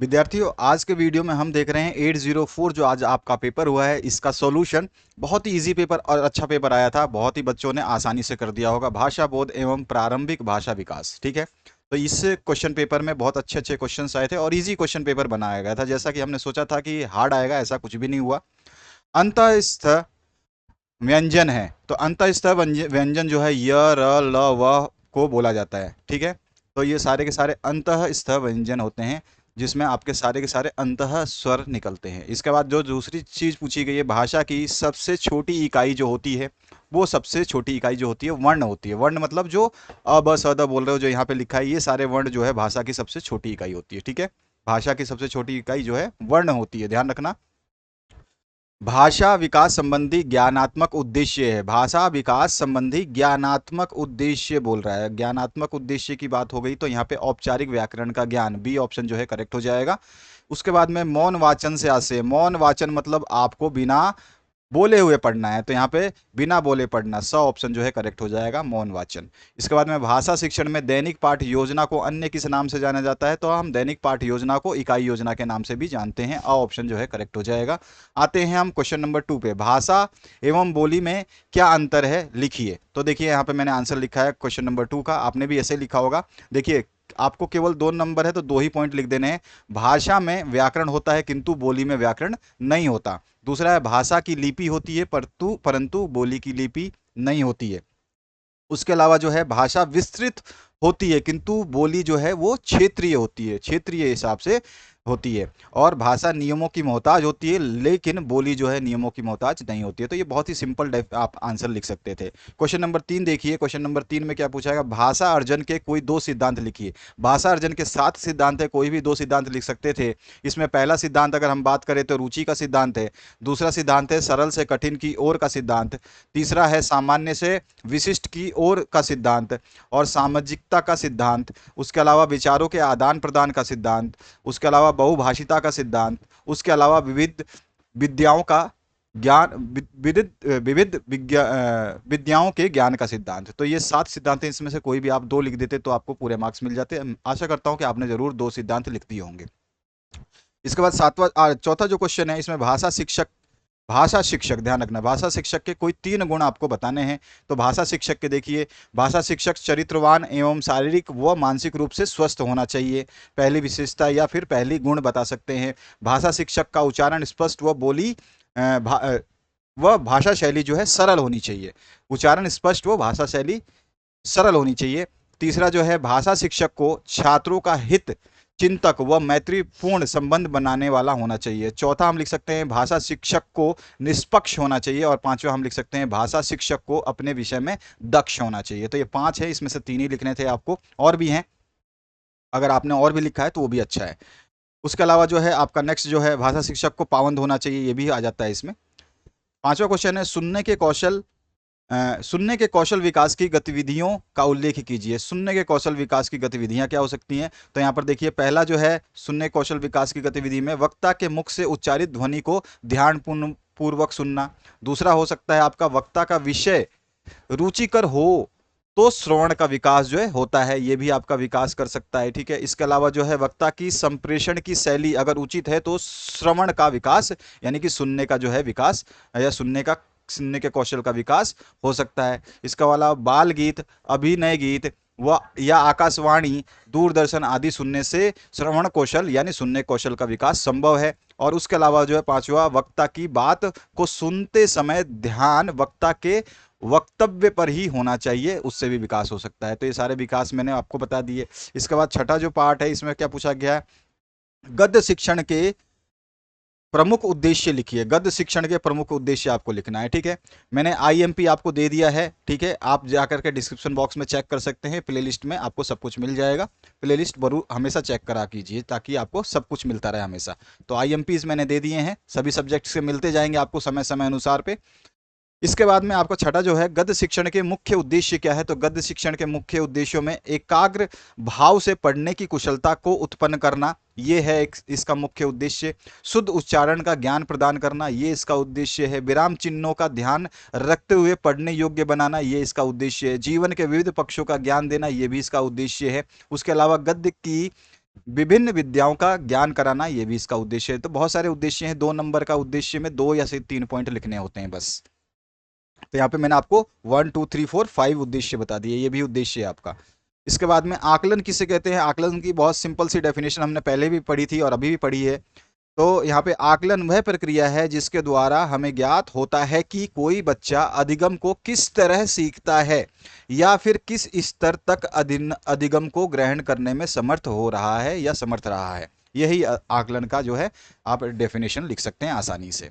विद्यार्थियों, आज के वीडियो में हम देख रहे हैं 804 जो आज आपका पेपर हुआ है, इसका सॉल्यूशन। बहुत ही इजी पेपर और अच्छा पेपर आया था। बहुत ही बच्चों ने आसानी से कर दिया होगा। भाषा बोध एवं प्रारंभिक भाषा विकास, ठीक है। तो इस क्वेश्चन पेपर में बहुत अच्छे अच्छे क्वेश्चंस आए थे और इजी क्वेश्चन पेपर बनाया गया था। जैसा कि हमने सोचा था कि हार्ड आएगा, ऐसा कुछ भी नहीं हुआ। अंतःस्थ व्यंजन है, तो अंतःस्थ व्यंजन जो है य र ल व को बोला जाता है, ठीक है। तो ये सारे के सारे अंतःस्थ व्यंजन होते हैं, जिसमें आपके सारे के सारे अंतः स्वर निकलते हैं। इसके बाद जो दूसरी चीज पूछी गई है, भाषा की सबसे छोटी इकाई जो होती है, वो सबसे छोटी इकाई जो होती है वर्ण होती है। वर्ण मतलब जो अ ब स द बोल रहे हो, जो यहाँ पे लिखा है, ये सारे वर्ण जो है भाषा की सबसे छोटी इकाई होती है, ठीक है। भाषा की सबसे छोटी इकाई जो है वर्ण होती है, ध्यान रखना। भाषा विकास संबंधी ज्ञानात्मक उद्देश्य है। भाषा विकास संबंधी ज्ञानात्मक उद्देश्य बोल रहा है। ज्ञानात्मक उद्देश्य की बात हो गई तो यहाँ पे औपचारिक व्याकरण का ज्ञान, बी ऑप्शन जो है करेक्ट हो जाएगा। उसके बाद में मौन वाचन से आशय। मौन वाचन मतलब आपको बिना बोले हुए पढ़ना है, तो यहाँ पे बिना बोले पढ़ना, स ऑप्शन जो है करेक्ट हो जाएगा, मौन वाचन। इसके बाद में भाषा शिक्षण में दैनिक पाठ योजना को अन्य किस नाम से जाना जाता है, तो हम दैनिक पाठ योजना को इकाई योजना के नाम से भी जानते हैं। अ ऑप्शन जो है करेक्ट हो जाएगा। आते हैं हम क्वेश्चन नंबर 2 पे। भाषा एवं बोली में क्या अंतर है, लिखिए। तो देखिए यहाँ पे मैंने आंसर लिखा है क्वेश्चन नंबर 2 का, आपने भी ऐसे लिखा होगा। देखिए, आपको केवल 2 नंबर है तो 2 ही पॉइंट लिख देने हैं। भाषा में व्याकरण होता है किंतु बोली में व्याकरण नहीं होता। दूसरा है, भाषा की लिपि होती है परंतु परंतु बोली की लिपि नहीं होती है। उसके अलावा जो है, भाषा विस्तृत होती है किंतु बोली जो है वो क्षेत्रीय होती है, क्षेत्रीय हिसाब से होती है। और भाषा नियमों की मोहताज होती है लेकिन बोली जो है नियमों की मोहताज नहीं होती है। तो ये बहुत ही सिंपल आप आंसर लिख सकते थे। क्वेश्चन नंबर 3 देखिए। क्वेश्चन नंबर 3 में क्या पूछा गया, भाषा अर्जन के कोई 2 सिद्धांत लिखिए। भाषा अर्जन के 7 सिद्धांत है, कोई भी 2 सिद्धांत लिख सकते थे। इसमें पहला सिद्धांत अगर हम बात करें तो रुचि का सिद्धांत है। दूसरा सिद्धांत है सरल से कठिन की ओर का सिद्धांत। तीसरा है सामान्य से विशिष्ट की ओर का सिद्धांत और सामाजिकता का सिद्धांत। उसके अलावा विचारों के आदान प्रदान का सिद्धांत। उसके अलावा बहुभाषिता का सिद्धांत। उसके अलावा विविध विद्याओं का ज्ञान, विविध विविध विद्याओं के ज्ञान का सिद्धांत। तो ये 7 सिद्धांत हैं, इसमें से कोई भी आप 2 लिख देते तो आपको पूरे मार्क्स मिल जाते। आशा करता हूं कि आपने जरूर 2 सिद्धांत लिख दिए होंगे। इसके बाद चौथा जो क्वेश्चन है, इसमें भाषा शिक्षक, ध्यान रखना, भाषा शिक्षक के कोई 3 गुण आपको बताने हैं। तो भाषा शिक्षक के देखिए, भाषा शिक्षक चरित्रवान एवं शारीरिक व मानसिक रूप से स्वस्थ होना चाहिए। पहली विशेषता या फिर पहली गुण बता सकते हैं। भाषा शिक्षक का उच्चारण स्पष्ट व बोली वह भाषा शैली जो है सरल होनी चाहिए। उच्चारण स्पष्ट व भाषा शैली सरल होनी चाहिए। तीसरा जो है, भाषा शिक्षक को छात्रों का हित चिंतक व मैत्रीपूर्ण संबंध बनाने वाला होना चाहिए। चौथा हम लिख सकते हैं, भाषा शिक्षक को निष्पक्ष होना चाहिए। और पांचवा हम लिख सकते हैं, भाषा शिक्षक को अपने विषय में दक्ष होना चाहिए। तो ये 5 है, इसमें से 3 ही लिखने थे आपको, और भी हैं। अगर आपने और भी लिखा है तो वो भी अच्छा है। उसके अलावा जो है आपका नेक्स्ट जो है, भाषा शिक्षक को पाबंद होना चाहिए, ये भी आ जाता है इसमें। पांचवा क्वेश्चन है, सुनने के कौशल विकास की गतिविधियों का उल्लेख कीजिए। सुनने के कौशल विकास की गतिविधियां क्या हो सकती हैं, तो यहाँ पर देखिए, पहला जो है सुनने कौशल विकास की गतिविधि में वक्ता के मुख से उच्चारित ध्वनि को ध्यान पूर्वक सुनना। दूसरा हो सकता है आपका, वक्ता का विषय रुचिकर हो तो श्रवण का विकास जो है होता है, ये भी आपका विकास कर सकता है, ठीक है। इसके अलावा जो है, वक्ता की संप्रेषण की शैली अगर उचित है तो श्रवण का विकास, यानी कि सुनने का जो है विकास, या सुनने के कौशल का विकास हो सकता है। इसका वाला बाल गीत, अभिनय गीत व या आकाशवाणी, दूरदर्शन आदि सुनने से श्रवण कौशल यानी सुनने कौशल का विकास संभव है। और उसके अलावा जो है, पांचवा, वक्ता की बात को सुनते समय ध्यान वक्ता के वक्तव्य पर ही होना चाहिए, उससे भी विकास हो सकता है। तो ये सारे विकास मैंने आपको बता दिए। इसके बाद छठा जो पार्ट है, इसमें क्या पूछा गया है, गद्य शिक्षण के प्रमुख उद्देश्य लिखिए। गद्य शिक्षण के प्रमुख उद्देश्य आपको लिखना है, ठीक है। मैंने आईएमपी आपको दे दिया है, ठीक है। आप जाकर के डिस्क्रिप्शन बॉक्स में चेक कर सकते हैं, प्लेलिस्ट में आपको सब कुछ मिल जाएगा। प्लेलिस्ट जरूर हमेशा चेक करा कीजिए ताकि आपको सब कुछ मिलता रहे हमेशा। तो आईएमपीज मैंने दे दिए हैं, सभी सब्जेक्ट से मिलते जाएंगे आपको समय समय अनुसार पे। इसके बाद में आपका छठा जो है, गद्य शिक्षण के मुख्य उद्देश्य क्या है, तो गद्य शिक्षण के मुख्य उद्देश्यों में एकाग्र भाव से पढ़ने की कुशलता को उत्पन्न करना, ये है इसका मुख्य उद्देश्य। शुद्ध उच्चारण का ज्ञान प्रदान करना, ये इसका उद्देश्य है। विराम चिन्हों का ध्यान रखते हुए पढ़ने योग्य बनाना, ये इसका उद्देश्य है। जीवन के विविध पक्षों का ज्ञान देना, ये भी इसका उद्देश्य है। उसके अलावा गद्य की विभिन्न विद्याओं का ज्ञान कराना, ये भी इसका उद्देश्य है। तो बहुत सारे उद्देश्य हैं, 2 नंबर का उद्देश्य में 2 या से 3 पॉइंट लिखने होते हैं बस। तो यहाँ पे मैंने आपको 1 2 3 4 5 उद्देश्य बता दिए, ये भी उद्देश्य है आपका। इसके बाद में आकलन किसे कहते हैं? आकलन की बहुत सिंपल सी डेफिनेशन हमने पहले भी पढ़ी थी और अभी भी पढ़ी है। तो यहाँ पे आकलन वह प्रक्रिया है जिसके द्वारा हमें ज्ञात होता है कि कोई बच्चा अधिगम को किस तरह सीखता है या फिर किस स्तर तक अधिगम को ग्रहण करने में समर्थ हो रहा है या समर्थ रहा है। यही आकलन का जो है आप डेफिनेशन लिख सकते हैं आसानी से।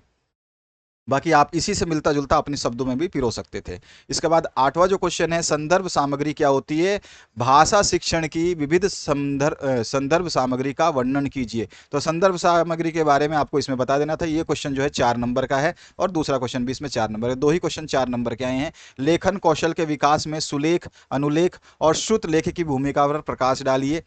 बाकी आप इसी से मिलता जुलता अपने शब्दों में भी पिरो सकते थे। इसके बाद 8वां जो क्वेश्चन है, संदर्भ सामग्री क्या होती है? भाषा शिक्षण की विविध संदर्भ सामग्री का वर्णन कीजिए। तो संदर्भ सामग्री के बारे में आपको इसमें बता देना था। ये क्वेश्चन जो है 4 नंबर का है और दूसरा क्वेश्चन भी इसमें 4 नंबर है। 2 ही क्वेश्चन 4 नंबर के आए हैं। लेखन कौशल के विकास में सुलेख, अनुलेख और श्रुत लेख की भूमिका पर प्रकाश डालिए।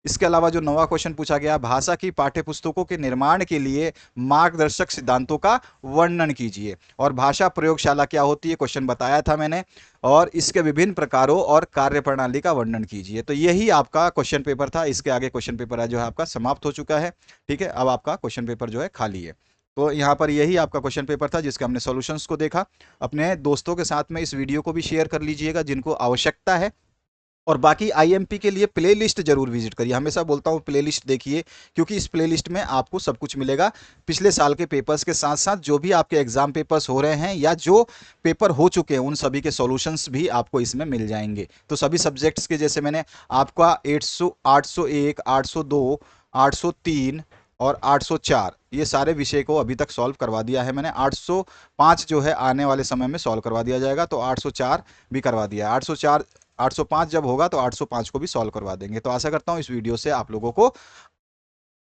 इसके अलावा जो 9वां क्वेश्चन पूछा गया, भाषा की पाठ्यपुस्तकों के निर्माण के लिए मार्गदर्शक सिद्धांतों का वर्णन कीजिए। और भाषा प्रयोगशाला क्या होती है, क्वेश्चन बताया था मैंने, और इसके विभिन्न प्रकारों और कार्यप्रणाली का वर्णन कीजिए। तो यही आपका क्वेश्चन पेपर था। इसके आगे क्वेश्चन पेपर जो है आपका समाप्त हो चुका है। ठीक है, अब आपका क्वेश्चन पेपर जो है खाली है। तो यहाँ पर यही आपका क्वेश्चन पेपर था जिसके हमने सॉल्यूशंस को देखा। अपने दोस्तों के साथ में इस वीडियो को भी शेयर कर लीजिएगा जिनको आवश्यकता है। और बाकी आईएमपी के लिए प्लेलिस्ट जरूर विजिट करिए। हमेशा बोलता हूँ प्लेलिस्ट देखिए, क्योंकि इस प्लेलिस्ट में आपको सब कुछ मिलेगा। पिछले साल के पेपर्स के साथ साथ जो भी आपके एग्जाम पेपर्स हो रहे हैं या जो पेपर हो चुके हैं उन सभी के सॉल्यूशंस भी आपको इसमें मिल जाएंगे। तो सभी सब्जेक्ट्स के, जैसे मैंने आपका 801, 802, 803 और 804 ये सारे विषय को अभी तक सॉल्व करवा दिया है मैंने। 805 जो है आने वाले समय में सॉल्व करवा दिया जाएगा। तो 804 भी करवा दिया है। 805 जब होगा तो 805 को भी सॉल्व करवा देंगे। तो आशा करता हूँ इस वीडियो से आप लोगों को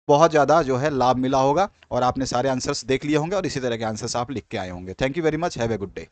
बहुत ज़्यादा जो है लाभ मिला होगा और आपने सारे आंसर्स देख लिए होंगे और इसी तरह के आंसर्स आप लिख के आए होंगे। Thank you very much, have a good day.